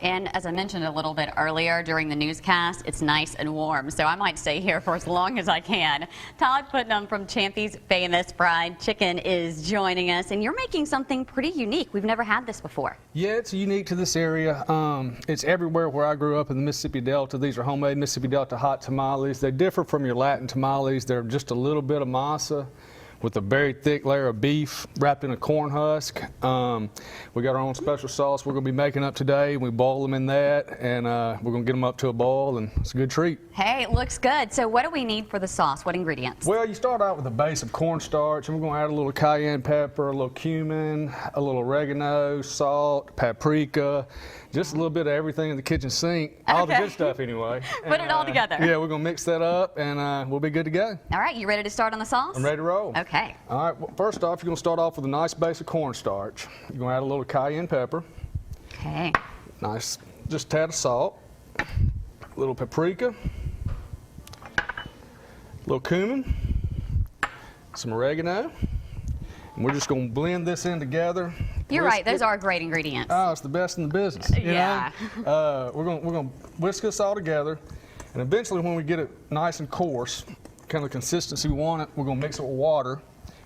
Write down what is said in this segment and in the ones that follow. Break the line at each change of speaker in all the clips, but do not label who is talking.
And as I mentioned a little bit earlier during the newscast, it's nice and warm, so I might stay here for as long as I can. Todd Putnam from Champy's Famous Fried Chicken is joining us, and you're making something pretty unique. We've never had this before.
Yeah, it's unique to this area. It's everywhere where I grew up in the Mississippi Delta. These are homemade Mississippi Delta Hot Tamales. They differ from your Latin tamales. They're just a little bit of masa with a very thick layer of beef wrapped in a corn husk. We got our own special sauce we're going to be making up today. We boil them in that, and we're going to get them up to a boil, and it's a good treat.
Hey, it looks good. So what do we need for the sauce? What ingredients?
Well, you start out with a base of cornstarch, and we're going to add a little cayenne pepper, a little cumin, a little oregano, salt, paprika, just a little bit of everything in the kitchen sink. All the good stuff anyway.
Put it all together.
Yeah, we're going to mix that up, and we'll be good to go.
All right, you ready to start on the sauce?
I'm ready to roll.
Okay.
All right, well, first off, you're going to start off with a nice base of cornstarch. You're going to add a little cayenne pepper.
Okay.
Nice, just a tad of salt, a little paprika, a little cumin, some oregano, and we're just going to blend this in together.
You're right, those are great ingredients.
Oh, it's the best in the business.
Yeah.
We're going to whisk this all together, and eventually when we get it nice and coarse, kind of the consistency we want it, we're going to mix it with water,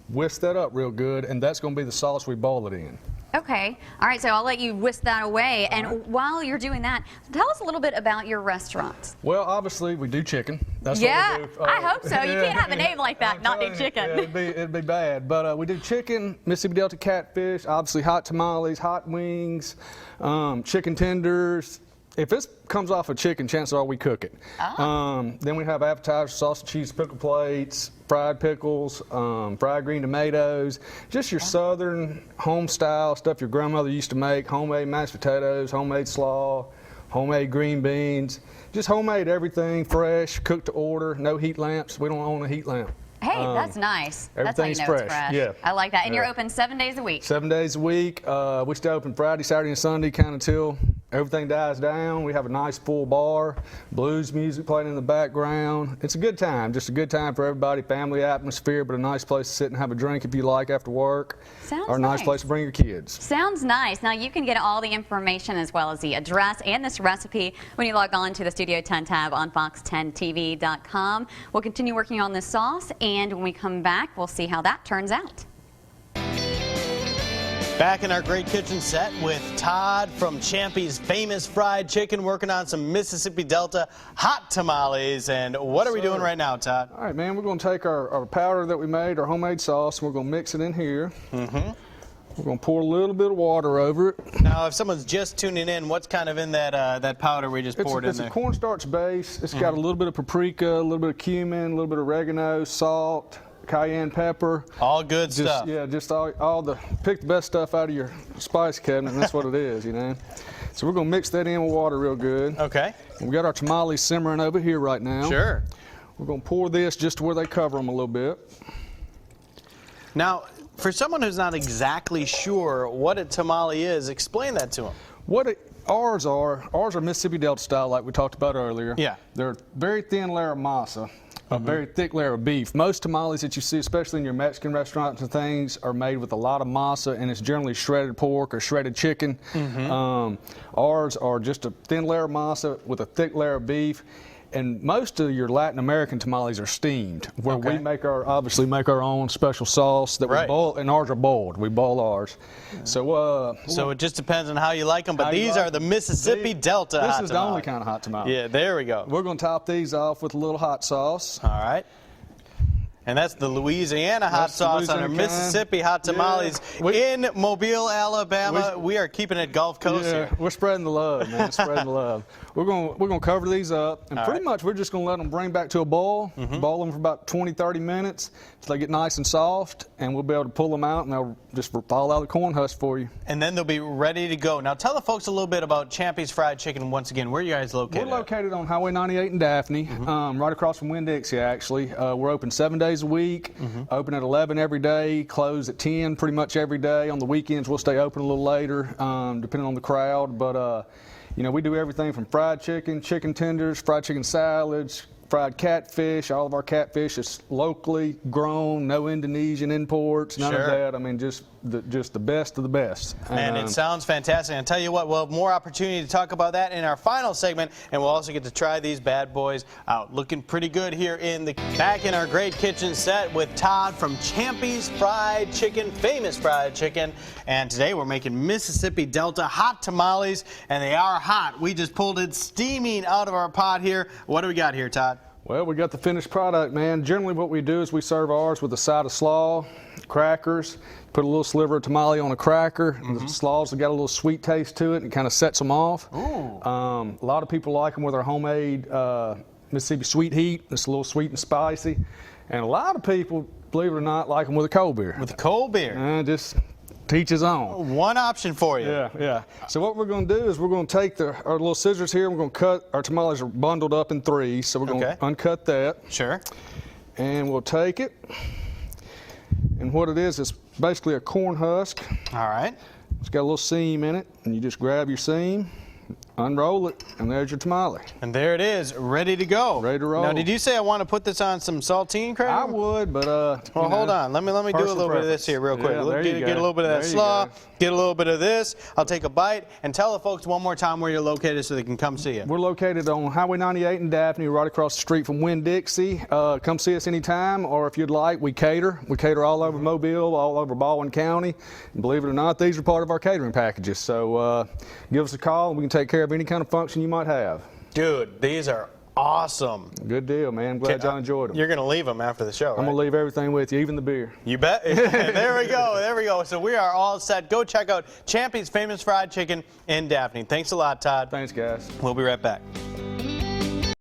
whisk that up real good, and that's going to be the sauce we boil it in.
Okay. All right, so I'll let you whisk that away. And while you're doing that, tell us a little bit about your restaurant.
Well, obviously, we do chicken. That's
yeah,
what we do.
I hope so. You can't have a name like that, not do chicken.
Yeah, it'd be bad. But we do chicken, Mississippi Delta catfish, obviously hot tamales, hot wings, chicken tenders. If this comes off of chicken, chances are we cook it. Oh. Then we have appetizers, sausage, cheese, pickle plates, fried pickles, fried green tomatoes, just your southern home style stuff your grandmother used to make, homemade mashed potatoes, homemade slaw, homemade green beans, just homemade everything, fresh, cooked to order, no heat lamps. We don't own a heat lamp.
Hey, that's nice.
Everything's
that's how you know
fresh.
It's fresh.
Yeah.
I like that. And you're open 7 days a week.
7 days a week. We stay open Friday, Saturday, and Sunday, kind of till everything dies down. We have a nice full bar, blues music playing in the background. It's a good time, just a good time for everybody, family atmosphere, but a nice place to sit and have a drink if you like after work.
Sounds
or a nice place to bring your kids.
Sounds nice. Now you can get all the information as well as the address and this recipe when you log on to the Studio 10 tab on fox10tv.com. We'll continue working on this sauce, and when we come back, we'll see how that turns out.
Back in our great kitchen set with Todd from Champy's Famous Fried Chicken, working on some Mississippi Delta Hot Tamales. And what are we doing right now, Todd?
All right, man, we're going to take our powder that we made, our homemade sauce, and we're going to mix it in here. We're going to pour a little bit of water over it.
Now, if someone's just tuning in, what's kind of in that powder we just poured in there?
It's a cornstarch base. It's got a little bit of paprika, a little bit of cumin, a little bit of oregano, salt, cayenne pepper.
All good stuff.
Yeah, just pick the best stuff out of your spice cabinet, and that's what it is, you know. So we're going to mix that in with water real good.
Okay.
And we got our tamales simmering over here right now.
Sure.
We're going to pour this just to where they cover them a little bit.
Now, for someone who's not exactly sure what a tamale is, explain that to them.
Ours are Mississippi Delta style, like we talked about earlier.
Yeah.
They're a very thin layer of masa, a very thick layer of beef. Most tamales that you see, especially in your Mexican restaurants and things, are made with a lot of masa, and it's generally shredded pork or shredded chicken. Ours are just a thin layer of masa with a thick layer of beef. And most of your Latin American tamales are steamed, where we obviously make our own special sauce that we boil, and ours are boiled. We boil ours. So
it just depends on how you like them, but these are the Mississippi Delta hot tamales.
This is the only kind of hot tamale.
Yeah, there we go.
We're going to top these off with a little hot sauce.
All right. And that's the Louisiana hot sauce on our Mississippi hot tamales in Mobile, Alabama. We are keeping it Gulf Coast here.
We're spreading the love, man. Spreading the love. We're going to cover these up, and pretty much we're just going to let them bring back to a boil. Boil them for about 20-30 minutes until they get nice and soft, and we'll be able to pull them out, and they'll just fall out of the corn husk for you.
And then they'll be ready to go. Now tell the folks a little bit about Champy's Fried Chicken once again. Where are you guys located?
We're located on Highway 98 in Daphne, right across from Winn-Dixie, actually. We're open 7 days a week, open at 11 every day, close at 10 pretty much every day. On the weekends, we'll stay open a little later, depending on the crowd. But, you know, we do everything from fried chicken, chicken tenders, fried chicken salads, fried catfish. All of our catfish is locally grown, no Indonesian imports, none of that. I mean, just just the best of the best.
And it sounds fantastic. And I tell you what, we'll have more opportunity to talk about that in our final segment, and we'll also get to try these bad boys out. Looking pretty good here back in our great kitchen set with Todd from Champy's Fried Chicken, famous fried chicken. And today we're making Mississippi Delta Hot Tamales, and they are hot. We just pulled it steaming out of our pot here. What do we got here, Todd?
Well, we got the finished product, man. Generally what we do is we serve ours with a side of slaw, crackers, put a little sliver of tamale on a cracker. And the slaws have got a little sweet taste to it and kind of sets them off. A lot of people like them with our homemade Mississippi sweet heat. It's a little sweet and spicy. And a lot of people, believe it or not, like them with a cold beer.
With a cold beer.
Just teach his own.
One option for you.
Yeah. So what we're going to do is we're going to take our little scissors here. We're going to cut. Our tamales are bundled up in 3, so we're going to uncut that.
Sure.
And we'll take it. And what it is basically a corn husk.
All right.
It's got a little seam in it, and you just grab your seam, unroll it, and there's your tamale.
And there it is, ready to go.
Ready to roll.
Now, did you say I want to put this on some saltine cracker?
I would, but
well, hold on. Let me do a little bit of this here real quick.
Yeah,
Get a little bit of that slaw. Get a little bit of this. I'll take a bite and tell the folks one more time where you're located so they can come see you.
We're located on Highway 98 in Daphne, right across the street from Winn-Dixie. Come see us anytime, or if you'd like, we cater. We cater all over Mobile, all over Baldwin County. And believe it or not, these are part of our catering packages. So give us a call and we can take care of any kind of function you might have.
Dude, these are awesome.
Good deal, man. Glad y'all enjoyed them.
You're going to leave them after the show, right?
I'm going to leave everything with you, even the beer.
You bet. There we go. There we go. So we are all set. Go check out Champy's Famous Fried Chicken in Daphne. Thanks a lot, Todd.
Thanks, guys.
We'll be right back.